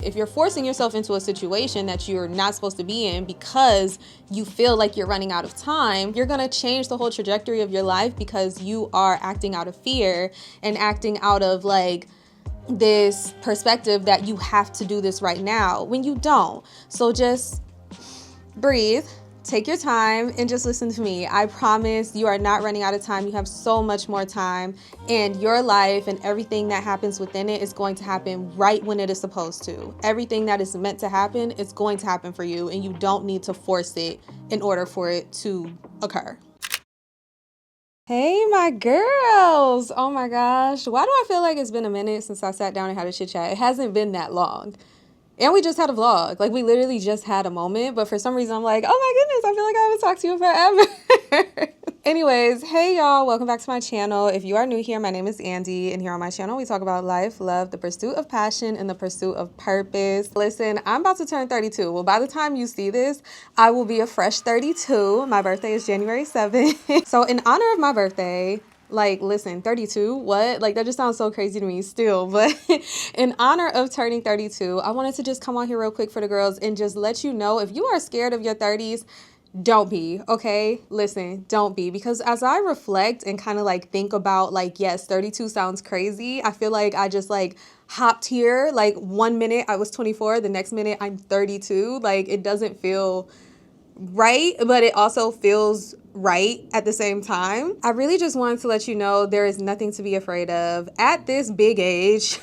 If you're forcing yourself into a situation that you're not supposed to be in because you feel like you're running out of time, you're gonna change the whole trajectory of your life because you are acting out of fear and acting out of like this perspective that you have to do this right now when you don't. So just breathe, take your time, and just listen to me. I promise you are not running out of time. You have so much more time, and your life and everything that happens within it is going to happen right when it is supposed to. Everything that is meant to happen is going to happen for you, and you don't need to force it in order for it to occur. Hey, my girls. Oh my gosh. Why do I feel like it's been a minute since I sat down and had a chit chat? It hasn't been that long. And we just had a vlog. Like, we literally just had a moment. But for some reason, I'm like, oh my goodness, I feel like I haven't talked to you forever. Anyways, hey y'all, welcome back to my channel. If you are new here, my name is Andy. And here on my channel, we talk about life, love, the pursuit of passion, and the pursuit of purpose. Listen, I'm about to turn 32. Well, by the time you see this, I will be a fresh 32. My birthday is January 7th. So in honor of my birthday, like, listen, 32, what? Like, that just sounds so crazy to me still. But in honor of turning 32, I wanted to just come on here real quick for the girls and just let you know, if you are scared of your 30s, don't be, okay? Listen, don't be. Because as I reflect and kind of like think about like, yes, 32 sounds crazy. I feel like I just like hopped here. Like 1 minute I was 24, the next minute I'm 32. Like, it doesn't feel right, but it also feels right at the same time. I really just wanted to let you know there is nothing to be afraid of. At this big age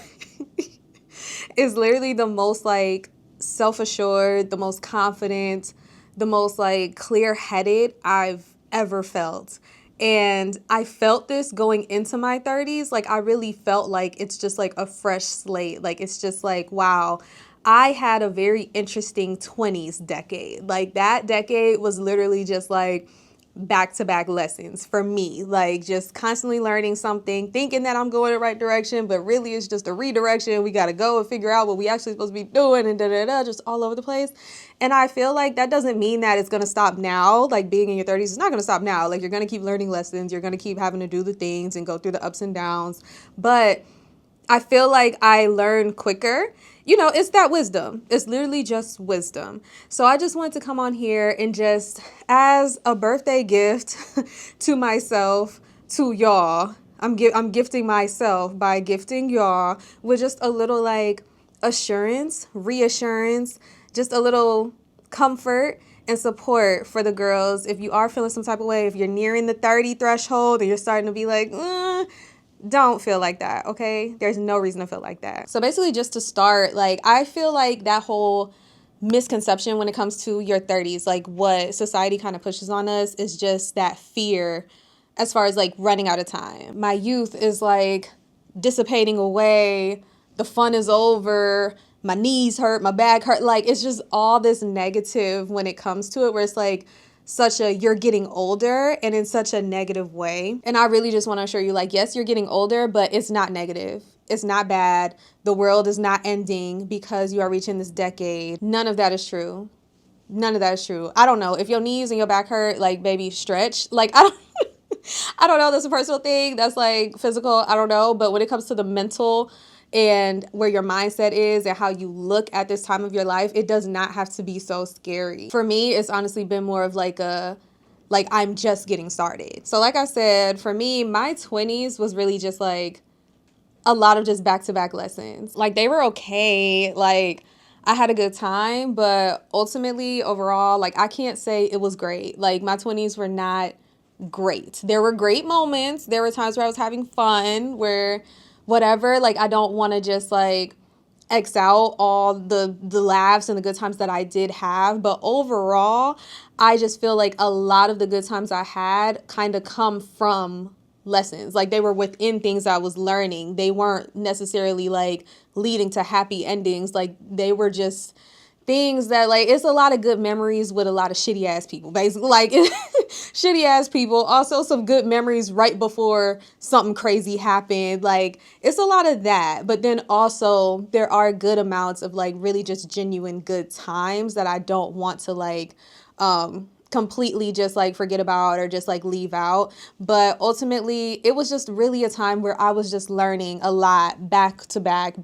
is literally the most like self-assured, the most confident, the most like clear-headed I've ever felt. And I felt this going into my 30s. Like, I really felt like it's just like a fresh slate. Like, it's just like, wow, I had a very interesting 20s decade. Like, that decade was literally just like back-to-back lessons for me, like just constantly learning something, thinking that I'm going the right direction, but really it's just a redirection. We got to go and figure out what we actually supposed to be doing, and just all over the place. And I feel like that doesn't mean that it's going to stop now. Like, being in your 30s is not going to stop now. Like, you're going to keep learning lessons, you're going to keep having to do the things and go through the ups and downs, but I feel like I learn quicker. You know, it's that wisdom. It's literally just wisdom. So I just wanted to come on here and just, as a birthday gift to myself, to y'all, I'm gifting myself by gifting y'all with just a little like assurance, reassurance, just a little comfort and support for the girls. If you are feeling some type of way, if you're nearing the 30 threshold and you're starting to be like, don't feel like that, okay? There's no reason to feel like that. So basically, just to start, like, I feel like that whole misconception when it comes to your 30s, like what society kind of pushes on us, is just that fear as far as like running out of time. My youth is like dissipating away, the fun is over, my knees hurt, my back hurt. Like, it's just all this negative when it comes to it, where it's like such a, you're getting older, and in such a negative way. And I really just want to assure you, like, yes, you're getting older, but it's not negative. It's not bad. The world is not ending because you are reaching this decade. None of that is true. None of that is true. I don't know. If your knees and your back hurt, like, baby, stretch. Like, I don't know. That's a personal thing. That's like physical. I don't know. But when it comes to the mental and where your mindset is and how you look at this time of your life, it does not have to be so scary. For me, it's honestly been more of like I'm just getting started. So like I said, for me, my 20s was really just like a lot of just back-to-back lessons. Like, they were okay. Like, I had a good time, but ultimately, overall, like, I can't say it was great. Like, my 20s were not great. There were great moments. There were times where I was having fun, where whatever, like, I don't want to just like X out all the laughs and the good times that I did have, but overall, I just feel like a lot of the good times I had kind of come from lessons. Like, they were within things I was learning. They weren't necessarily like leading to happy endings. Like, they were just things that, like, it's a lot of good memories with a lot of shitty ass people, basically. Like, shitty ass people, also some good memories right before something crazy happened. Like, it's a lot of that, but then also there are good amounts of like really just genuine good times that I don't want to like completely just like forget about or just like leave out. But ultimately, it was just really a time where I was just learning a lot back to back.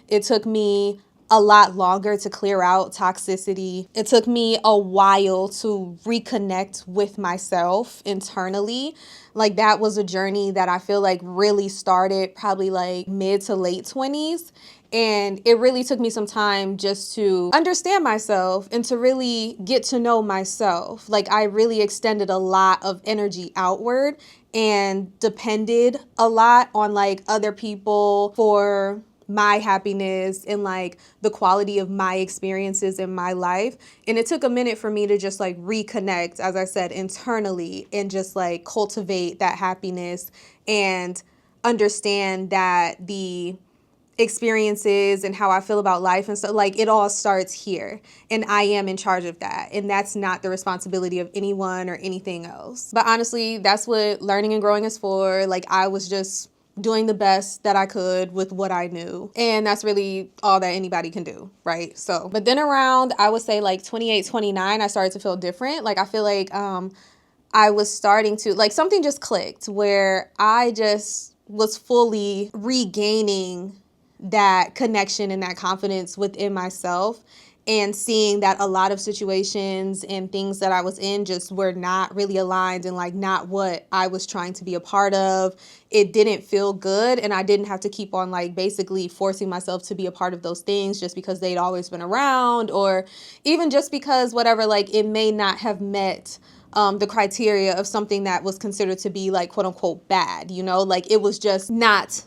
It took me a lot longer to clear out toxicity. It took me a while to reconnect with myself internally. Like that was a journey that I feel like really started probably like mid to late 20s. And it really took me some time just to understand myself and to really get to know myself. Like I really extended a lot of energy outward and depended a lot on like other people for my happiness and like the quality of my experiences in my life. And it took a minute for me to just like reconnect, as I said, internally and just like cultivate that happiness and understand that the experiences and how I feel about life and stuff, like it all starts here. And I am in charge of that. And that's not the responsibility of anyone or anything else. But honestly, that's what learning and growing is for. Like I was just doing the best that I could with what I knew. And that's really all that anybody can do, right? So, but then around, I would say like 28, 29, I started to feel different. Like I feel like I was starting to, like something just clicked where I just was fully regaining that connection and that confidence within myself and seeing that a lot of situations and things that I was in just were not really aligned and like not what I was trying to be a part of. It didn't feel good and I didn't have to keep on like basically forcing myself to be a part of those things just because they'd always been around or even just because whatever, like it may not have met the criteria of something that was considered to be like quote unquote bad, you know, like it was just not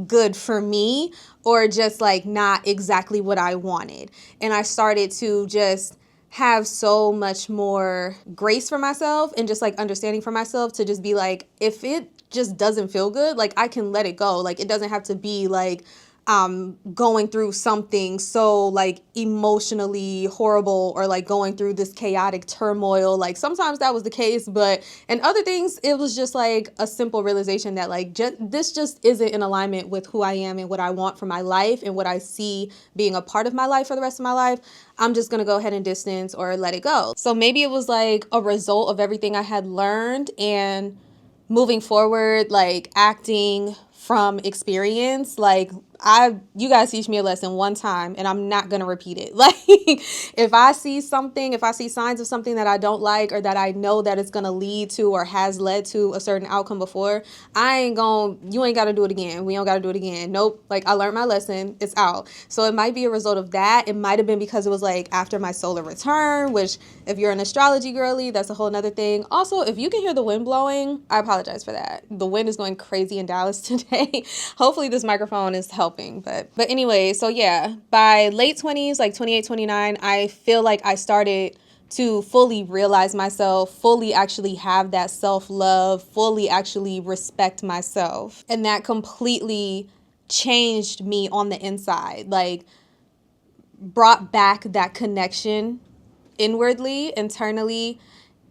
good for me or just like not exactly what I wanted. And I started to just have so much more grace for myself and just like understanding for myself to just be like, if it just doesn't feel good, like I can let it go. Like it doesn't have to be like going through something so like emotionally horrible or like going through this chaotic turmoil. Like sometimes that was the case, but in other things, it was just like a simple realization that like this just isn't in alignment with who I am and what I want for my life and what I see being a part of my life for the rest of my life. I'm just going to go ahead and distance or let it go. So maybe it was like a result of everything I had learned and moving forward, like acting from experience. Like you guys teach me a lesson one time and I'm not going to repeat it. Like if I see signs of something that I don't like or that I know that it's going to lead to or has led to a certain outcome before, you ain't got to do it again. We don't got to do it again. Nope. Like I learned my lesson. It's out. So it might be a result of that. It might have been because it was like after my solar return, which if you're an astrology girly, that's a whole nother thing. Also, if you can hear the wind blowing, I apologize for that. The wind is going crazy in Dallas today. Hopefully this microphone is helping. But anyway, so yeah, by late 20s, like 28, 29, I feel like I started to fully realize myself, fully actually have that self-love, fully actually respect myself. And that completely changed me on the inside, like brought back that connection inwardly, internally,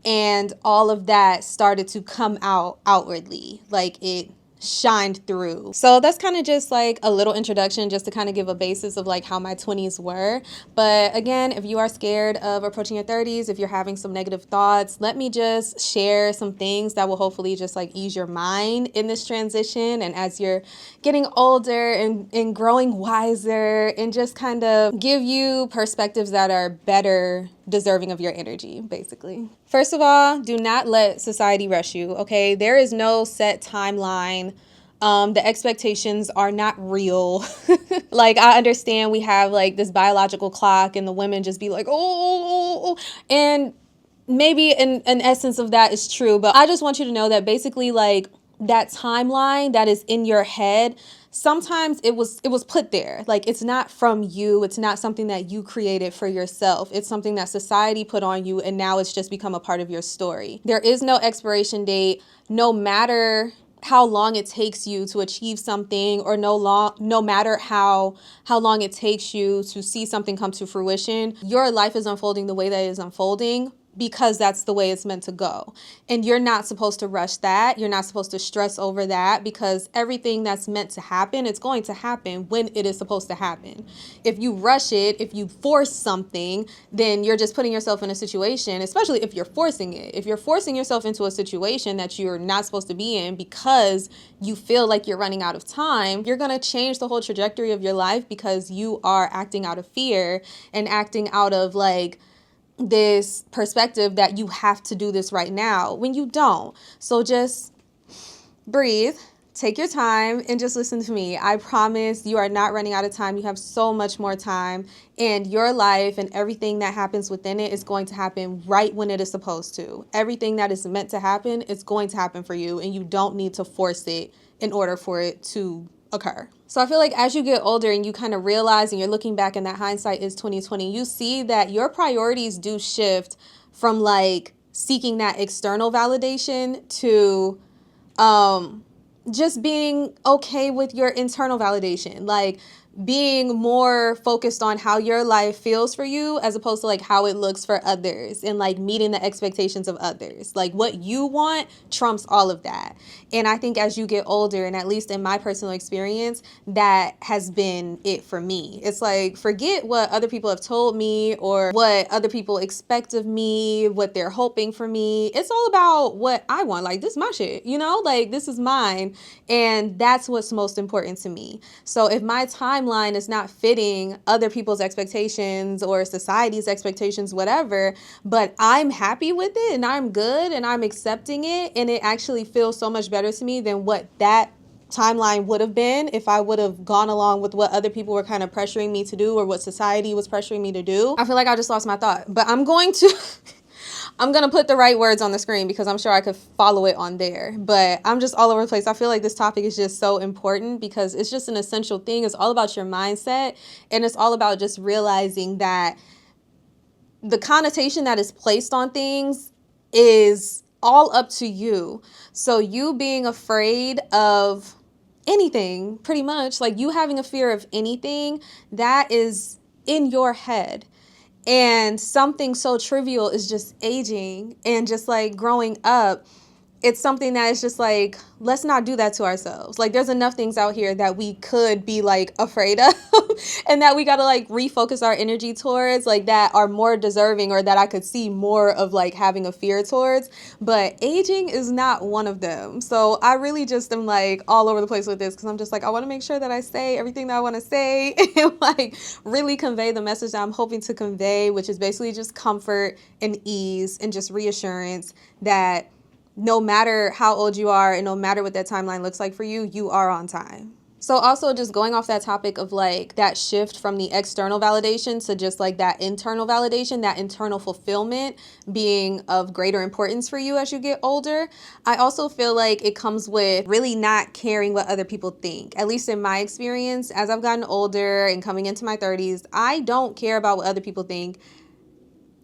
and all of that started to come out outwardly. Like it shined through. So that's kind of just like a little introduction just to kind of give a basis of like how my 20s were. But again, if you are scared of approaching your 30s, if you're having some negative thoughts, let me just share some things that will hopefully just like ease your mind in this transition. And as you're getting older and growing wiser and just kind of give you perspectives that are better deserving of your energy, basically. First of all, do not let society rush you, okay? There is no set timeline. The expectations are not real. Like, I understand we have like this biological clock and the women just be like, oh. And maybe an essence of that is true, but I just want you to know that basically like that timeline that is in your head, sometimes it was put there. Like it's not from you. It's not something that you created for yourself. It's something that society put on you and now it's just become a part of your story. There is no expiration date, no matter how long it takes you to achieve something or no matter how long it takes you to see something come to fruition. Your life is unfolding the way that it is unfolding because that's the way it's meant to go. And you're not supposed to rush that. You're not supposed to stress over that, because everything that's meant to happen, it's going to happen when it is supposed to happen. If you rush it, if you force something, then you're just putting yourself in a situation, especially if you're forcing it. If you're forcing yourself into a situation that you're not supposed to be in because you feel like you're running out of time, you're going to change the whole trajectory of your life, because you are acting out of fear and acting out of like this perspective that you have to do this right now when you don't. So just breathe, take your time, and just listen to me. I promise you are not running out of time. You have so much more time, and your life and everything that happens within it is going to happen right when it is supposed to. Everything that is meant to happen is going to happen for you, and you don't need to force it in order for it to occur. So I feel like as you get older and you kind of realize, and you're looking back, and that hindsight is 2020, you see that your priorities do shift from like seeking that external validation to just being okay with your internal validation, like being more focused on how your life feels for you as opposed to like how it looks for others, and like meeting the expectations of others. Like what you want trumps all of that. And I think as you get older, and at least in my personal experience, that has been it for me. It's like, forget what other people have told me or what other people expect of me, what they're hoping for me. It's all about what I want. Like, this is my shit, you know, like this is mine. And that's what's most important to me. So if my timeline is not fitting other people's expectations or society's expectations, whatever, but I'm happy with it and I'm good and I'm accepting it, and it actually feels so much better to me than what that timeline would have been if I would have gone along with what other people were kind of pressuring me to do or what society was pressuring me to do. I feel like I just lost my thought, but I'm going to put the right words on the screen because I'm sure I could follow it on there, but I'm just all over the place. I feel like this topic is just so important because it's just an essential thing. It's all about your mindset, and it's all about just realizing that the connotation that is placed on things is all up to you. So you being afraid of anything, pretty much, like you having a fear of anything, that is in your head. And something so trivial is just aging and just like growing up. It's something that is just like, let's not do that to ourselves. Like, there's enough things out here that we could be like afraid of and that we got to like refocus our energy towards, like that are more deserving, or that I could see more of like having a fear towards. But aging is not one of them. So I really just am like all over the place with this because I'm just like, I want to make sure that I say everything that I want to say and like really convey the message that I'm hoping to convey, which is basically just comfort and ease and just reassurance that no matter how old you are and no matter what that timeline looks like for you, you are on time. So also just going off that topic of like that shift from the external validation to just like that internal validation, that internal fulfillment being of greater importance for you as you get older. I also feel like it comes with really not caring what other people think. At least in my experience, as I've gotten older and coming into my 30s, I don't care about what other people think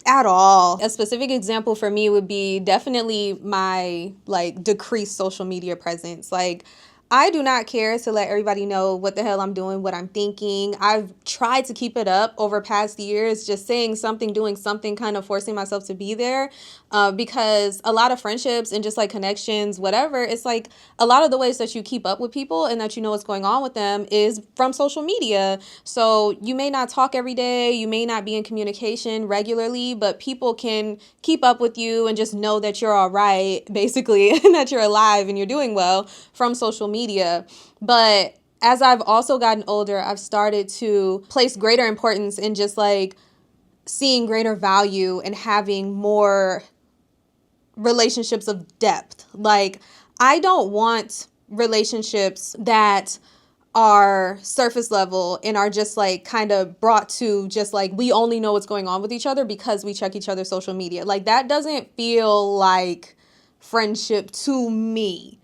at all. A specific example for me would be definitely my like decreased social media presence. Like, I do not care to let everybody know what the hell I'm doing, what I'm thinking. I've tried to keep it up over past years, just saying something, doing something, kind of forcing myself to be there, because a lot of friendships and just like connections, whatever, it's like a lot of the ways that you keep up with people and that you know what's going on with them is from social media. So you may not talk every day, you may not be in communication regularly, but people can keep up with you and just know that you're all right, basically, and that you're alive and you're doing well from social media. But as I've also gotten older, I've started to place greater importance in just like seeing greater value and having more relationships of depth. Like, I don't want relationships that are surface level and are just like kind of brought to just like we only know what's going on with each other because we check each other's social media. Like, that doesn't feel like friendship to me.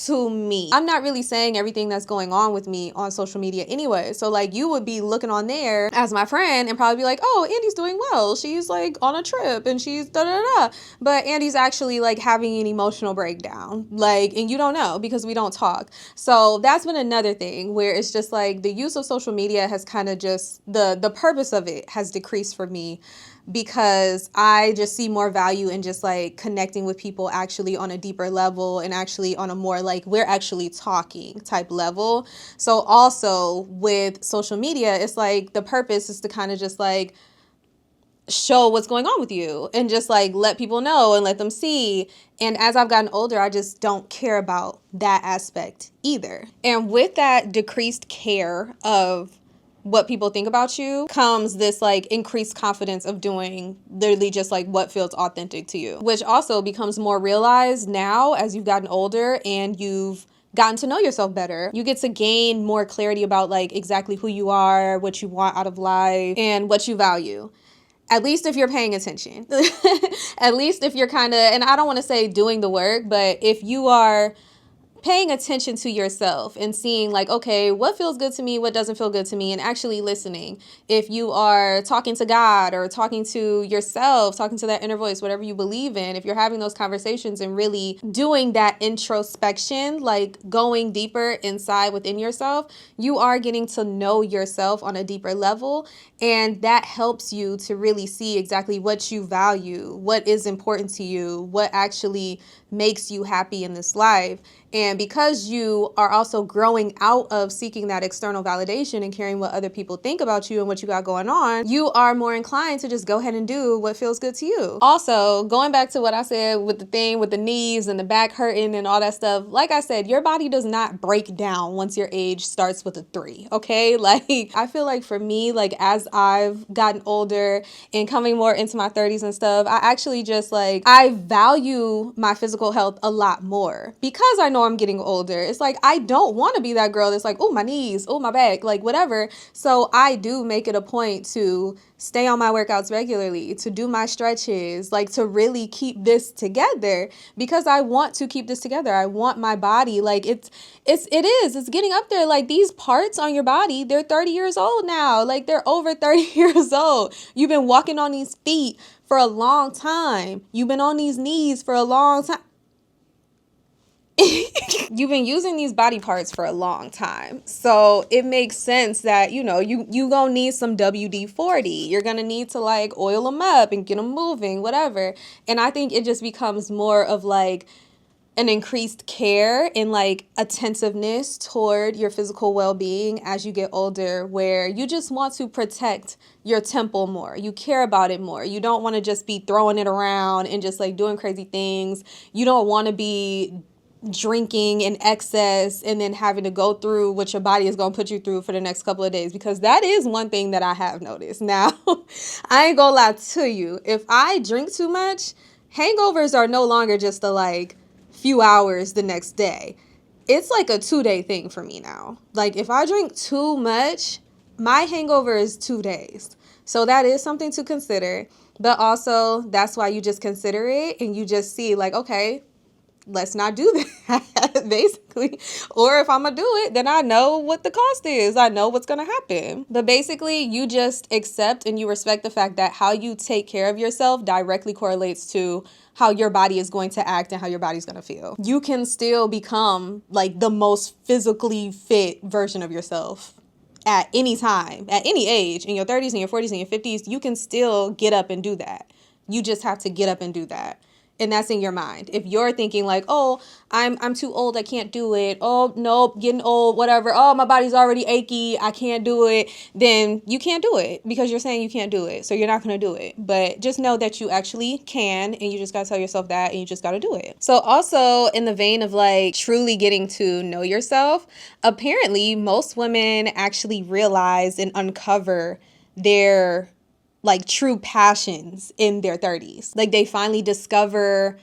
I'm not really saying everything that's going on with me on social media anyway. So like, you would be looking on there as my friend and probably be like, oh, Andy's doing well. She's like on a trip and she's da da da. But Andy's actually like having an emotional breakdown. Like, and you don't know because we don't talk. So that's been another thing where it's just like the use of social media has kind of just the purpose of it has decreased for me. because I just see more value in just like connecting with people actually on a deeper level and actually on a more like we're actually talking type level. So also with social media, it's like the purpose is to kind of just like show what's going on with you and just like let people know and let them see. And as I've gotten older, I just don't care about that aspect either. And with that decreased care of what people think about you comes this like increased confidence of doing literally just like what feels authentic to you, which also becomes more realized now as you've gotten older and you've gotten to know yourself better. You get to gain more clarity about like exactly who you are, what you want out of life, and what you value. At least if you're paying attention. At least if you're kind of, and I don't want to say doing the work, but if you are paying attention to yourself and seeing like, okay, what feels good to me, what doesn't feel good to me, and actually listening. If you are talking to God or talking to yourself, talking to that inner voice, whatever you believe in, if you're having those conversations and really doing that introspection, like going deeper inside within yourself, you are getting to know yourself on a deeper level. And that helps you to really see exactly what you value, what is important to you, what actually makes you happy in this life. And because you are also growing out of seeking that external validation and caring what other people think about you and what you got going on, you are more inclined to just go ahead and do what feels good to you. Also, going back to what I said with the thing with the knees and the back hurting and all that stuff, like I said, your body does not break down once your age starts with a 3, okay? Like, I feel like for me, like as I've gotten older and coming more into my 30s and stuff, I actually just like, I value my physical health a lot more because I know I'm getting older. It's like, I don't want to be that girl that's like, oh, my knees, oh, my back, like whatever. So I do make it a point to stay on my workouts regularly, to do my stretches, like to really keep this together because I want to keep this together. I want my body, like it's getting up there. Like these parts on your body, they're 30 years old now. Like they're over 30 years old. You've been walking on these feet for a long time. You've been on these knees for a long time. You've been using these body parts for a long time. So it makes sense that, you know, you gonna need some WD-40. You're gonna need to like oil them up and get them moving, whatever. And I think it just becomes more of like an increased care and like attentiveness toward your physical well-being as you get older, where you just want to protect your temple more. You care about it more. You don't want to just be throwing it around and just like doing crazy things. You don't want to be drinking in excess and then having to go through what your body is going to put you through for the next couple of days, because that is one thing that I have noticed. Now, I ain't gonna lie to you. If I drink too much, hangovers are no longer just a like few hours the next day. It's like a 2-day thing for me now. Like if I drink too much, my hangover is 2 days. So that is something to consider. But also that's why you just consider it and you just see like, okay, let's not do that, basically. Or if I'm gonna do it, then I know what the cost is. I know what's gonna happen. But basically, you just accept and you respect the fact that how you take care of yourself directly correlates to how your body is going to act and how your body's gonna feel. You can still become like the most physically fit version of yourself at any time, at any age, in your 30s, in your 40s, in your 50s. You can still get up and do that. You just have to get up and do that. And that's in your mind. If you're thinking like, oh, I'm too old, I can't do it. Oh, nope, getting old, whatever. Oh, my body's already achy, I can't do it. Then you can't do it because you're saying you can't do it. So you're not going to do it. But just know that you actually can, and you just got to tell yourself that, and you just got to do it. So also in the vein of like truly getting to know yourself, apparently most women actually realize and uncover their like true passions in their 30s. Like they finally discover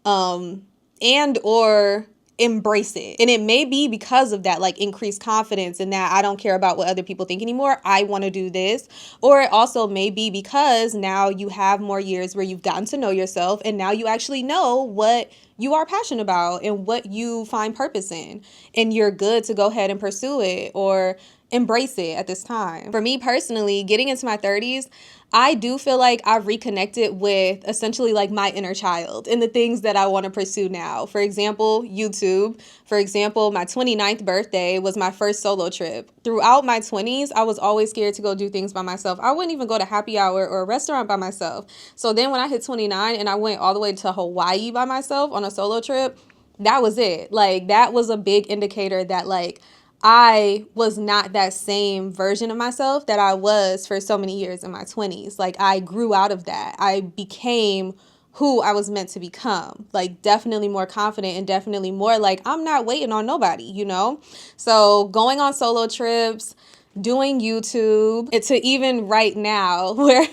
and or embrace it. And it may be because of that like increased confidence and that I don't care about what other people think anymore. I want to do this. Or it also may be because now you have more years where you've gotten to know yourself and now you actually know what you are passionate about and what you find purpose in. And you're good to go ahead and pursue it. Or embrace it at this time. For me personally, getting into my 30s, I do feel like I've reconnected with essentially like my inner child and the things that I want to pursue now. For example, YouTube. For example, my 29th birthday was my first solo trip. Throughout my 20s, I was always scared to go do things by myself. I wouldn't even go to happy hour or a restaurant by myself. So then when I hit 29 and I went all the way to Hawaii by myself on a solo trip, that was it. Like, that was a big indicator that like I was not that same version of myself that I was for so many years in my 20s. Like, I grew out of that. I became who I was meant to become. Like, definitely more confident and definitely more like, I'm not waiting on nobody, you know? So going on solo trips, doing YouTube, to even right now where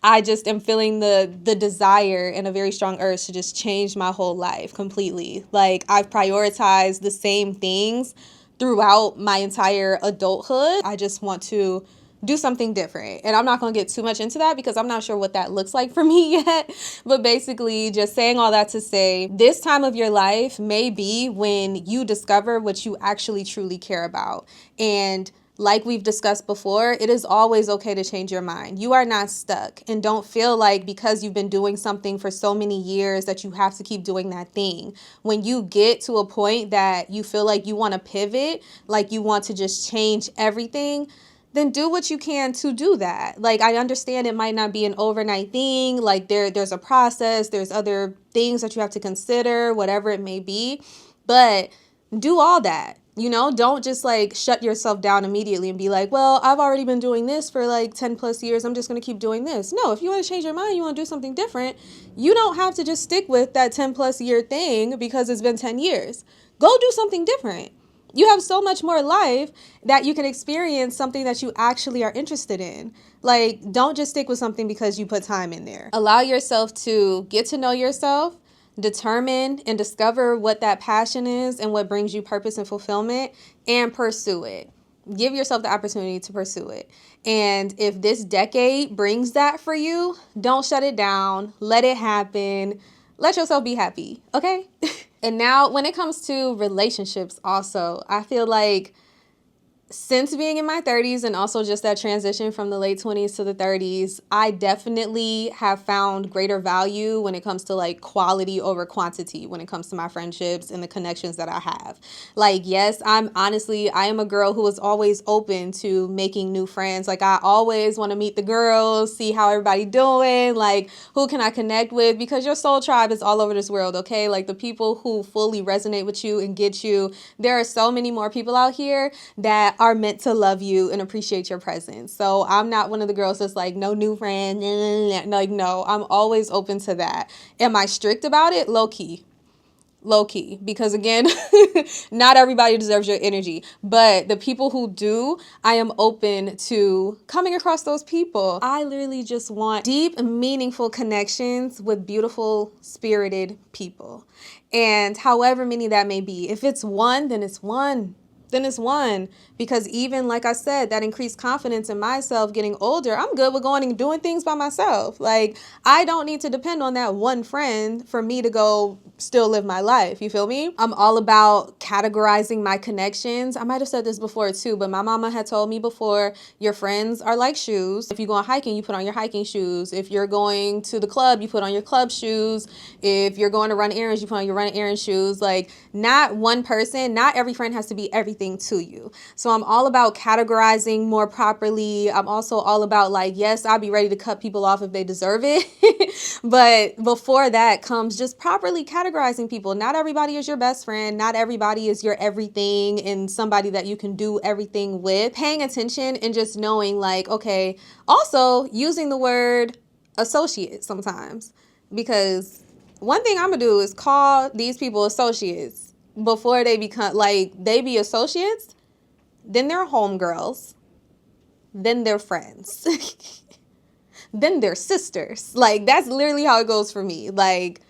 I just am feeling the desire and a very strong urge to just change my whole life completely. Like, I've prioritized the same things throughout my entire adulthood. I just want to do something different. And I'm not going to get too much into that because I'm not sure what that looks like for me yet. But basically, just saying all that to say, this time of your life may be when you discover what you actually truly care about. And like we've discussed before, it is always okay to change your mind. You are not stuck, and don't feel like because you've been doing something for so many years that you have to keep doing that thing. When you get to a point that you feel like you want to pivot, like you want to just change everything, then do what you can to do that. Like, I understand it might not be an overnight thing. Like, there's a process, there's other things that you have to consider, whatever it may be, but do all that. You know, don't just like shut yourself down immediately and be like, well, I've already been doing this for like 10 plus years. I'm just going to keep doing this. No, if you want to change your mind, you want to do something different, you don't have to just stick with that 10 plus year thing because it's been 10 years. Go do something different. You have so much more life that you can experience something that you actually are interested in. Like, don't just stick with something because you put time in there. Allow yourself to get to know yourself, determine and discover what that passion is and what brings you purpose and fulfillment, and pursue it. Give yourself the opportunity to pursue it. And if this decade brings that for you, don't shut it down. Let it happen. Let yourself be happy, okay? And now when it comes to relationships also, I feel like since being in my 30s and also just that transition from the late 20s to the 30s, I definitely have found greater value when it comes to like quality over quantity when it comes to my friendships and the connections that I have. Like, yes, I am a girl who is always open to making new friends. Like, I always want to meet the girls, see how everybody doing, like who can I connect with, because your soul tribe is all over this world, okay? Like, the people who fully resonate with you and get you, there are so many more people out here that are meant to love you and appreciate your presence. So I'm not one of the girls that's like, no new friend. Like, no, I'm always open to that. Am I strict about it? Low key, because again, not everybody deserves your energy, but the people who do, I am open to coming across those people. I literally just want deep, meaningful connections with beautiful, spirited people. And however many that may be, if it's one, then it's one. Because even like I said, that increased confidence in myself getting older, I'm good with going and doing things by myself. Like, I don't need to depend on that one friend for me to go still live my life. You feel me? I'm all about categorizing my connections. I might have said this before too, but my mama had told me before, your friends are like shoes. If you go on hiking, you put on your hiking shoes. If you're going to the club, you put on your club shoes. If you're going to run errands, you put on your run errand shoes. Like, not one person, not every friend has to be everything to you. So I'm all about categorizing more properly. I'm also all about like, yes, I'll be ready to cut people off if they deserve it. But before that comes just properly categorizing people. Not everybody is your best friend. Not everybody is your everything and somebody that you can do everything with. Paying attention and just knowing like, okay, also using the word associate sometimes, because one thing I'm gonna do is call these people associates before they become, like, they be associates, then they're homegirls, then they're friends, then they're sisters. Like, that's literally how it goes for me. Like,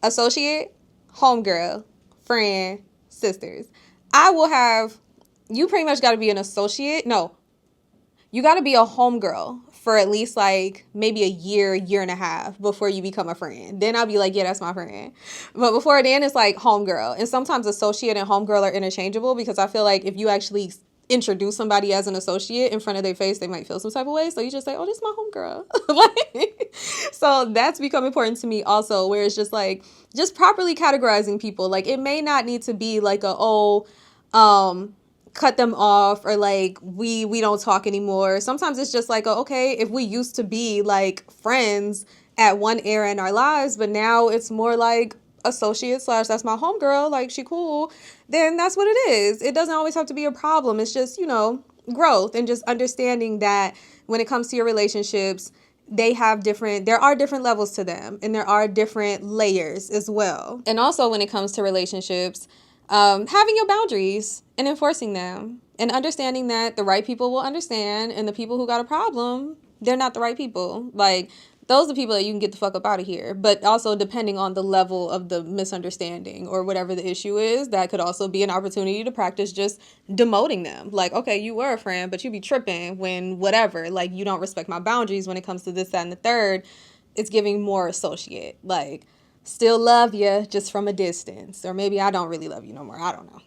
associate, homegirl, friend, sisters. You pretty much got to be an associate. No, you got to be a homegirl for at least like maybe a year and a half before you become a friend. Then I'll be like, yeah, that's my friend. But before then, it's like homegirl. And sometimes associate and homegirl are interchangeable, because I feel like if you actually introduce somebody as an associate in front of their face, they might feel some type of way. So you just say, oh, this is my homegirl. Like, so that's become important to me also, where it's just like, just properly categorizing people. Like, it may not need to be like cut them off, or like we don't talk anymore. Sometimes it's just like, okay, if we used to be like friends at one era in our lives, but now it's more like associate / that's my homegirl, like she cool, then that's what it is. It doesn't always have to be a problem. It's just, growth, and just understanding that when it comes to your relationships, there are different levels to them, and there are different layers as well. And also when it comes to relationships, having your boundaries and enforcing them, and understanding that the right people will understand, and the people who got a problem, they're not the right people. Like, those are the people that you can get the fuck up out of here. But also, depending on the level of the misunderstanding or whatever the issue is, that could also be an opportunity to practice just demoting them. Like, okay, you were a friend, but you be tripping when whatever. Like, you don't respect my boundaries when it comes to this, that, and the third. It's giving more associate. Like, still love you, just from a distance. Or maybe I don't really love you no more. I don't know.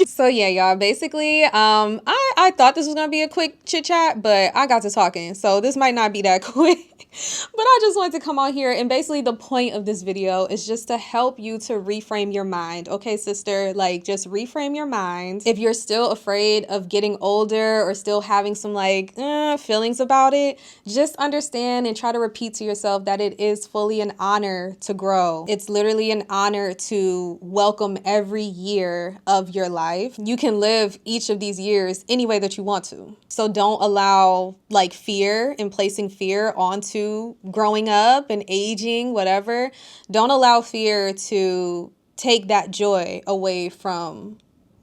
So yeah, y'all, basically, I thought this was going to be a quick chit chat, but I got to talking. So this might not be that quick. But I just wanted to come on here, and basically the point of this video is just to help you to reframe your mind. Okay, sister, like, just reframe your mind. If you're still afraid of getting older, or still having some like feelings about it, just understand and try to repeat to yourself that it is fully an honor to grow. It's literally an honor to welcome every year of your life. You can live each of these years any way that you want to. So don't allow like fear and placing fear onto growing up and aging, whatever. Don't allow fear to take that joy away from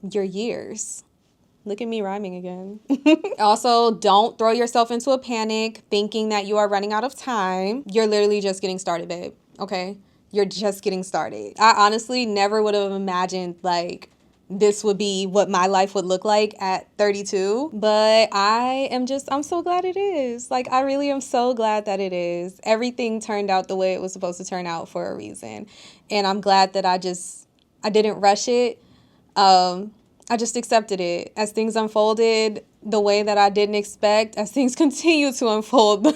your years. Look at me rhyming again. Also, don't throw yourself into a panic thinking that you are running out of time. You're literally just getting started, babe. Okay? You're just getting started. I honestly never would have imagined like this would be what my life would look like at 32, but I'm so glad it is. Like, I really am so glad that it is. Everything turned out the way it was supposed to turn out for a reason. And I'm glad that I didn't rush it. I just accepted it as things unfolded the way that I didn't expect, as things continue to unfold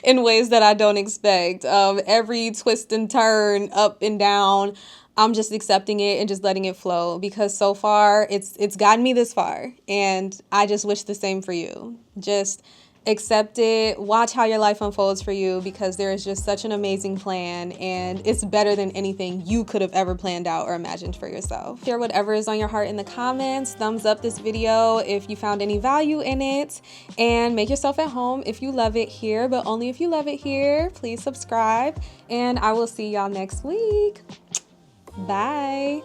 in ways that I don't expect. Every twist and turn, up and down, I'm just accepting it and just letting it flow, because so far it's gotten me this far, and I just wish the same for you. Just accept it, watch how your life unfolds for you, because there is just such an amazing plan, and it's better than anything you could have ever planned out or imagined for yourself. Share whatever is on your heart in the comments. Thumbs up this video if you found any value in it, and make yourself at home if you love it here, but only if you love it here. Please subscribe, and I will see y'all next week. Bye.